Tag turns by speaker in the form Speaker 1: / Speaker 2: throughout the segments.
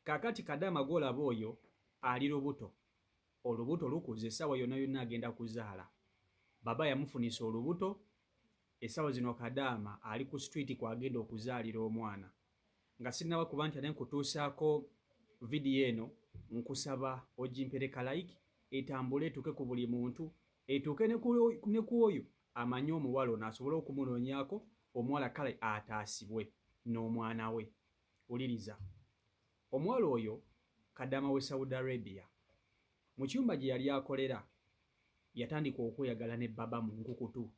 Speaker 1: Kakati Kadama gw'olaba oyo ali lubuto. Olubuto lukuze essaawa yonna yonna agenda kuzaala. Baba yamufunisa olubuto, essaawa zino Kadama ali ku street kwagenda okuzaalira omwana. Nga sinnaba kuba nti ate nkutuusaako vidiyo eno, nkusaba ogimpereka like, etambule etuuke ku buli muntu, etuuke ne ku oyo amanye omuwala ono asobole okumunoonyaako omuwala kale ataasibwe n'omwana we. Wuliriza. Omuwala oyo Kadama w'e Saudi Arabia, mu kiyumba gye yali akolera yatandika okweyagala ne baba mu nkukutu.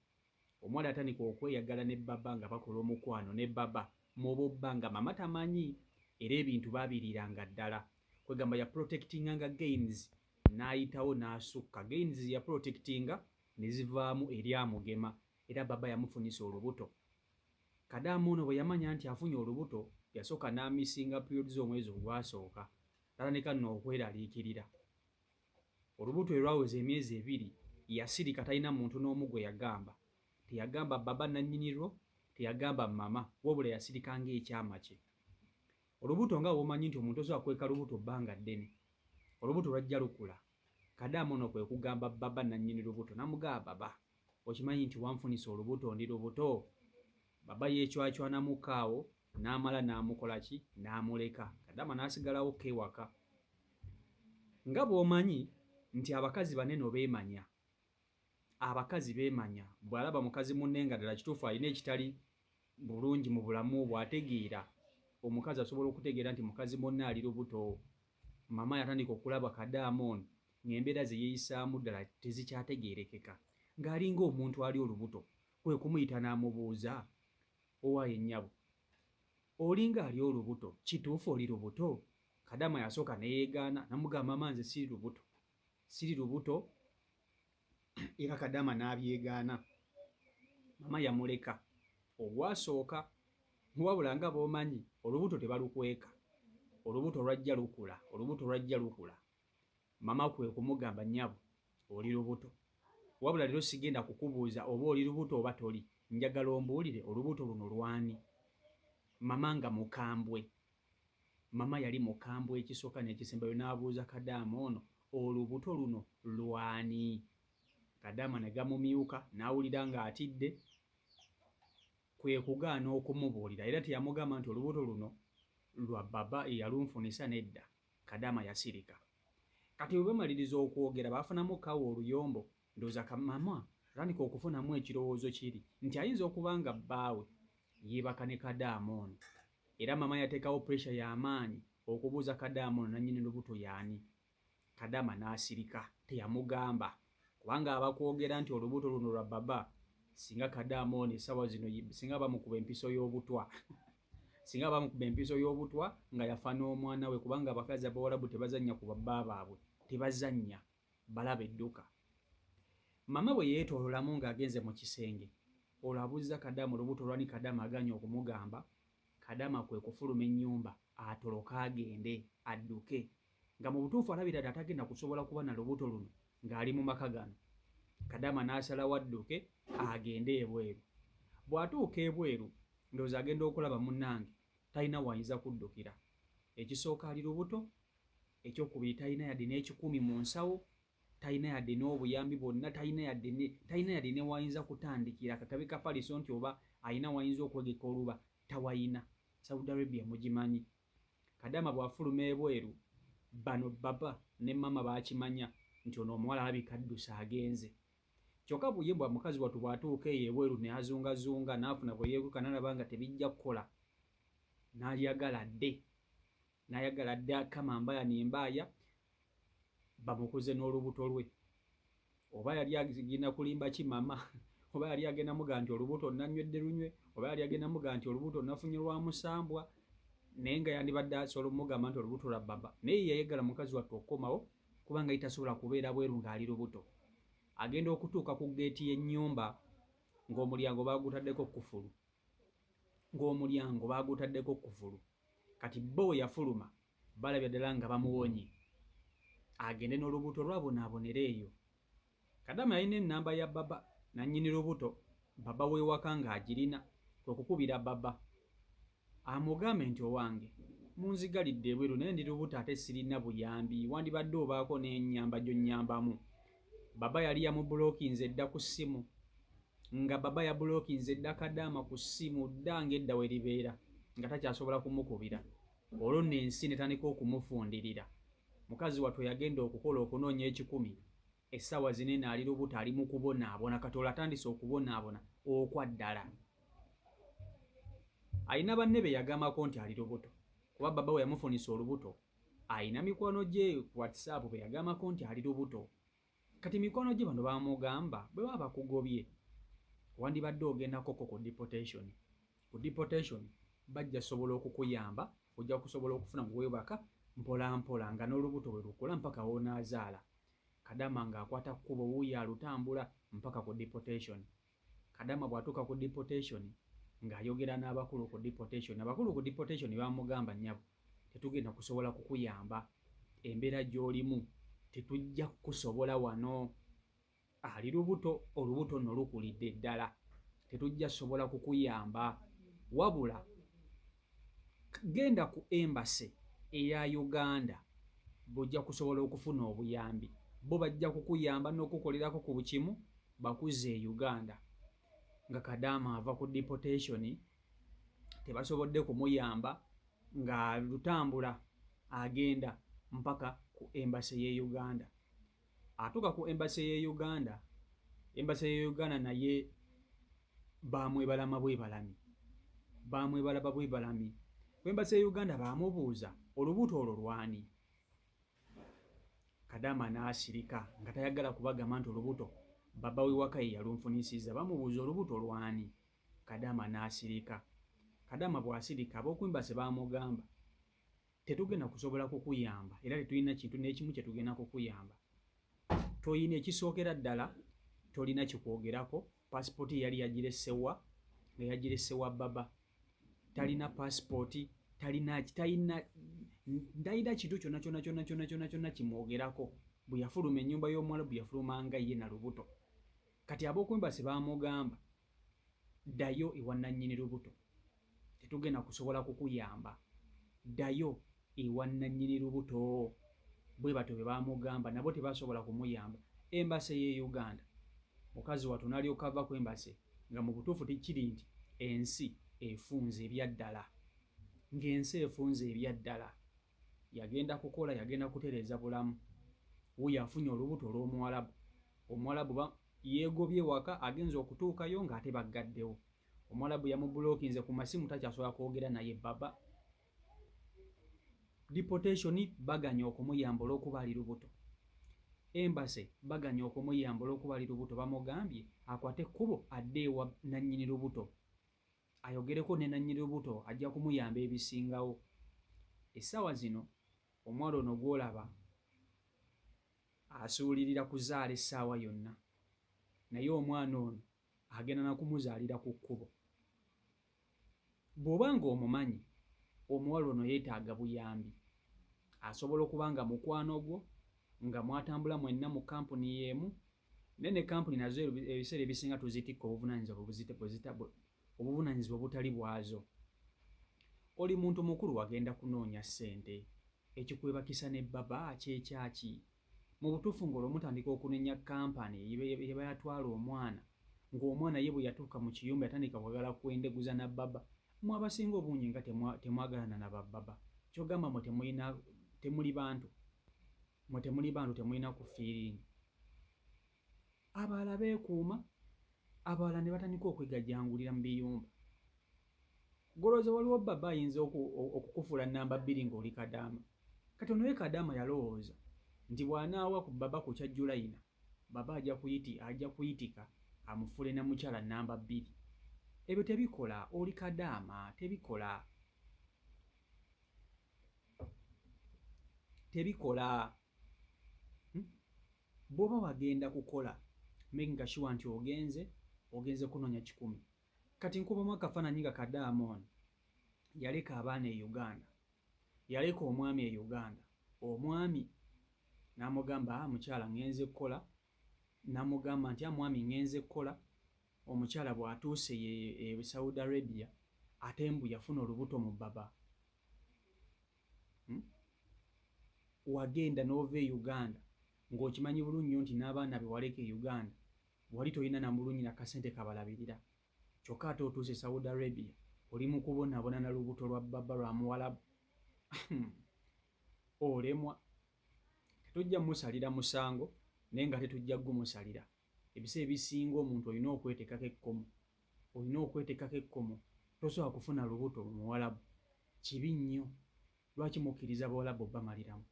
Speaker 1: Omuwala yatandika okweyagala ne baba nga bakola omukwano ne baba mu bubba nga mama tamanyi, era ebintu baabiriiranga ddala. Kwegamba ya protectinganga gains n'ayitawo n'asukka. Gains ya protectinga ne zivaamu eri amugema, era baba yamufunisa olubuto. Kadama ono bwe yamanya nti afunye olubuto yasooka n'amisinga periods omwezi ogwasooka, n'atandika nno okweraliikirira. Olubuto lwe lwaweza emyezi 2 yasirika, talina muntu n'omu gwe yagamba. Teyagamba baba nannyini lwo, teyagamba mama, wabula yasirika ng'ekyama kye. Olubuto nga bw'omanyi nti omuntu osobola kweka lubuto bbanga ddene, olubuto lwajja lukula. Kadama ono kwe kugamba baba nannyini lubuto, n'amugamba baba, okimanyi nti wanfunisa olubuto ndi lubuto? Baba yeecwacwanamukko awo n'amala n'amukola ki? N'amuleka. Kadama n'asigalawo k'ewaka. Nga bw'omanyi nti abakazi banene beemanya. Abakazi beemanya. Bw'alaba mukazi munne nga ddala kituufu alina ekitali bulungi mu bulamu bw'ategeera, omukazi asobola okutegeera nti mukazi munne ali lubuto. Mama yatandika okulaba Kadama ono ng'embeera ze yeeyisaamu ddala tezikyategeerekeka. Ng'alinga omuntu ali olubuto, kwe kumuyita n'amubuuza, owaaye nnyabo, olinga ali olubuto, kituufu oli lubuto? Kadama yasooka ne yeegaana, n'amugamba mama nze siri lubuto. Siri lubuto. Era Kadama n'abyegaana. Mama yamuleka. Ogwasooka, wabula nga bw'omanyi olubuto tebalukweka. Olubuto lwajja lukula, olubuto lwajja lukula. Mama kwe kumugamba nnyabo, oli lubuto. Wabula leero sigenda kukubuuza oba oli lubuto oba toli. Njagala ombuulire olubuto luno lwani? Mama nga mukambwe. Mama yali mukambwe, ekisooka n'ekisembayo n'abuuza Kadama ono, olubuto luno lwani? Kadama ne gamumyuka n'awulira ng'atidde, kwe kugaana okumubuulira, era teyamugamba nti olubuto luno lwa baba eyalunfunisa nedda. Kadama yasirika. Kati bwe bamaliriza okwogera baafunamu kawa oluyombo, ndowooza mama atandika okufunamu ekirowoozo kiri nti ayinza okuba nga bbaawe yeebaka ne Kadama ono, era mama yateekawo pressure y'amaanyi okubuuza Kadama ono nannyini lubuto y'ani. Kadama n'asirika, teyamugamba, kubanga abakwogera nti olubuto luno lwa baba, singa Kadama ono essaawa zino singa bamukuba empiso y'obutwa singa bamukuba empiso y'obutwa nga yafa n'omwana we, kubanga abakazi abawalabu tebazannya ku babba baabwe, tebazannya, balaba edduka. Mama bwe yeetoololamu ng'agenze mu kisenge, olwo abuuza Kadama olubuto lwani. Kadama aganye okumugamba. Kadama kwe kufuluma ennyumba atoloke agende adduke, nga mu butuufu alabira ddala atagenda kusobola kuba na lubuto luno ng'ali mu maka gano. Kadama n'asalawo adduke agende ebweru. Bw'atuuka ebweru, ndowooza agenda okulaba munnange talina wayinza kuddukira. Ekisooka ali lubuto, ekyokubiri talina yadde n'ekikumi mu nsawo, talina yadde n'obuyambi bwonna, talina yadde ne wayinza kutandikira kakabe ka Faliso nti oba alina wayinza okwegeka oluba, tawayina. Saudi Arabia mugimanyi. Kadama bw'afuluma ebweru, bano baba ne mama baakimanya nti ono omuwala alabika addusa agenze. Kyokka buye bwa mukazi wattu bw'atuuka eyo ebweru ne azungazunga n'afuna bwe yeekuka n'alaba nga tebijja kukola, n'ayagala dde akama mbaya n'embaaya bamukuze n'olubuto lwe. Oba yali agenda kulimba ki mama, oba yali agenda mugaa nti olubuto nanywedde lunywe, oba yali agenda mugaa nti olubuto nafunye lwa musambwa, naye nga yandibadde asobola omugamba nti olubuto lwa baba. Naye yayagala mukazi wattu okukomawo kubanga tasobola kubeera bweru ng'ali lubuto. Agenda okutuuka ku ggeeti y'ennyumba ng'omulyango baagutaddeko kufulu. Kati bo we yafuluma balabya ddala nga bamuwonye, agende n'olubuto lwabonaabonera eyo. Kadama yalina ennamba ya baba nannyini lubuto, baba w'ewaka ng'agirina, kwe kukubira baba amugambe nti owange munzigalidde ebweru naye ndi lubuto ate sirina buyambi wandibadde obaako n'ennyamba gy'onnyambamu. Baba yali yamubulookinze dda ku ssimu nga baba yabulookinze dda Kadaama ku ssimu dda ng'edda we libeera nga takyasobola kumukubira. Olwo nno ensi ne tandika okumufundirira. Mukazi wattu yagenda okukola okunoonya ekikumi, essaawa zino eno ali lubuto ali mu kubonaabona, kati olwo atandise okubonaabona okwa ddala. Ayina banne be yagamako nti ali lubuto kuba baba we yamufunisa olubuto ayina mikwano gye ku WhatsApp be yagamako nti ali lubuto. Kati mikwano gye bano bamugamba bwe baba bakugobye wandibadde ogenda koko ku deportation. Ku deportation bajja sobola okukuyamba, ojja kusobola okufuna mu weebaka mpola mpola nga n'olubuto bwe lukula mpaka w'onaazaala. Kadaama ng'akwata kkubo wuuyo alutambula mpaka ku deportation. Kadaama bw'atuuka ku deportation ng'ayogera n'abakulu ku deportation. Abakulu ku deportation bamugamba nnyabo, tetugenda kusobola kukuyamba, embeera gy'olimu tetujja kusobola wano, ali lubuto, olubuto nno lukulidde ddala, tetujja sobola kukuyamba, wabula genda ku embassy eya Uganda bw'ojja kusobola okufuna obuyambi. Bo bajja kukuyamba n'okukolerako ku bukimu bakuzze e Uganda. Nga Kadaama ava ku deportation tebasobodde kumuyamba ng'alutambula agenda mpaka ku embassy y'e Uganda. Atuuka ku embassy y'e Uganda, embassy y'e Uganda naye baamwebalama bwebalami, baamwebalaba bwebalami. Ku embassy y'e Uganda baamubuuza olubuto olwo lwani? Kadaama n'asirika nga tayagala kubagamba nti olubuto baba we waka ye yalunfunisizza. Bamubuuza olubuto lwani? Kadaama n'asirika. Kadaama bw'asirika ab'oku embassy baamugamba tetugenda kusobola kukuyamba era tetulina kintu n'ekimu kye tugenda kukuyamba. Toyina ekisookera ddala, tolina kikwogerako. Paasipooti yali yagiresewa nga yagiresewa baba. Talina paasipooti, talina kintu kyonna kimwogerako. Bwe yafuluma ennyumba y'Omwalabu yafulumanga ye na lubuto. Kati ab'oku embassy baamugamba ddayo ewa nannyini lubuto, tetugenda kusobola kukuyamba, ddayo ewa nannyini lubuto. Bwe batyo bwe baamugamba, nabo tebasobola kumuyamba. Embassy y'e Uganda, mukazi wattu n'alyoka ava ku embassy nga mu butuufu tikiri nti ensi efunze ebya ddala, ng'ensi efunze ebya ddala. Yagenda kukola, yagenda kutereeza bulamu. Wuuyo afunye olubuto olw'Omuwalabu. Omuwalabu yeegobye waka, agenza okutuukayo ng'ate baggaddewo. Omuwalabu yamubulookinze ku masimu, takyasobola kwogera naye baba. Deportation baganya okumuyamba olw'okuba ali lubuto. Embassy baganya okumuyamba olw'okuba ali lubuto. Bamugambye akwate ekkubo adde ewa nannyini lubuto, ayogereko ne nannyini lubuto ajja kumuyamba ebisingawo. Essaawa zino omwana ono gw'olaba asuulirira kuzaala essaawa yonna, naye omwana ono agenda na kumuzaalira ku kkubo. Bw'oba ng'omumanyi omuwala ono yeetaaga buyambi, asobola okuba nga mukwano gwo, nga mwatambula mwenna mu kampuni y'emu, naye ne kampuni nazo ebiseera ebisinga tuzitikka obuvunaanyizibwa obutali bwazo. Oli muntu mukulu wagenda kunoonya ssente, ekikwebakisa ne baba kyekyaki? Mu butuufu ng'olwo mutandika okunenya kampani ye bayatwala omwana, ng'omwana ye bwe yatuuka mu kiyumba yatandika kwagala kwendeguza na baba. Mwe abasinga obungi nga temwagalana na bababa. Kyogamba mwe temuli bantu, mwe temuli bantu, temulina ku fiiringi. Abalala beekuuma, abalala ne batandika okwegajangulira mu biyumba. Golooza waliwo baba ayinza okukufuula namba 2 ng'oli Kadaama. Kati ono ye Kadaama yalowooza nti bw'anaawa ku baba ku kya Julayina, baba ajja kuyitika amufuule na mukyala namba 2. Ebyo tebikola, oli Kadaama, tebikola. Tebikola. Bw'oba wagenda kukola, making sure nti ogenze kunoonya 10. Kati nkubamu akafaananyi nga Kadaama ono yaleka abaana e Uganda, yaleka omwami e Uganda. Omwami n'amugamba, mukyala ngenze kukola, n'amugamba nti mwami ngenze kukola. Omukyala bw'atuuse e Saudi Arabia ate mbu yafuna olubuto mu baba. wagenda n'ova e Uganda ng'okimanyi bulungi nnyo nti n'abaana be waleka e Uganda wali tolina na mulungi na kasente kabalabirira, kyokka ate otuuse Saudi Arabia oli mu kubonaabona na lubuto lwa baba lwa Muwarabu olemwa. Tetujja musalira musango naye nga tetujja gumusalira. Ebiseera ebisinga omuntu olina okweteekako ekkomo, olina okweteekako ekkomo. Tosobola kufuna lubuto mu Muwarabu, kibi nnyo. Lwaki mukkiriza Abawarabu obbamaliramu?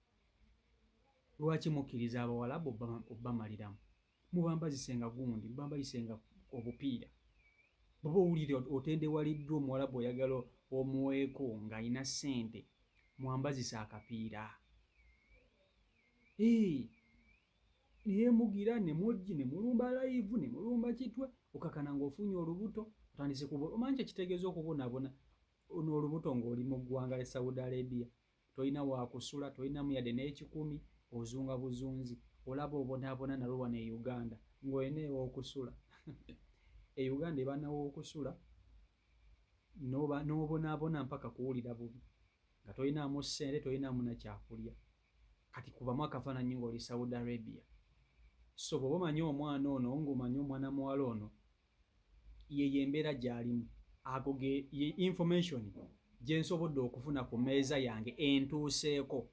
Speaker 1: Lwaki mukkiriza Abawarabu obbamaliramu? Mubambazisenga gundi, mubambazisenga obupiira. Bw'oba owulira otendewaliddwa Omuwarabu oyagala omuweeko ng'alina ssente, mwambazisa akapiira. Naye mugira ne muggi ne mulumba live ne mulumba kitwe okakana ng'ofunye olubuto otandise kuba omanyi ekitegeeza okubonaabona n'olubuto ng'oli mu ggwanga lya Saudi Arabia. Tolina waakusula, tolinamu yadde n'ekikumi, ozunga buzunzi. Olaba obonaabona nalwo wano e Uganda ng'olina ew'okusula. E Uganda eba n'ew'okusula n'obonaabona mpaka kuwulira bubi nga tolinaamu ssente, tolinaamu na kyakulya. Kati kubamu akafaananyi ng'oli Saudi Arabia. So bw'oba omanyi omwana ono ng'omanyi omwana muwala ono yeyo embeera gy'alimu, ago ye information gye nsobodde okufuna ku mmeeza yange entuuseeko.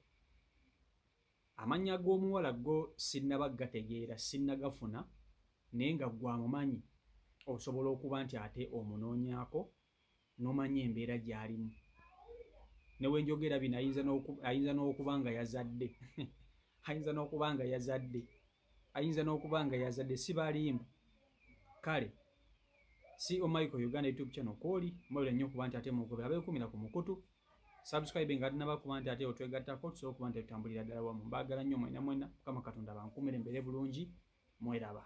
Speaker 1: Amannya g'omuwala go sinnaba gategeera, sinnagafuna, naye nga ggwe amumanyi osobola okuba nti ate omunoonyaako n'omanya embeera gy'alimu. Ne bwe njogera bino ayinza n'okuba nga yazadde ayinza n'okuba nga yazadde si balimba. Kale CEO Michael Uganda YouTube channel kwoli mwewale nnyo okuba nti ate mugobera abeekumira ku mukutu subscribe nga tinaba kuba nti ate otwegattako tusobola okuba nti tutambulira ddala wamu. Mbaagala nnyo mwena Mukama Katonda bankumire mbeere bulungi, mweraba.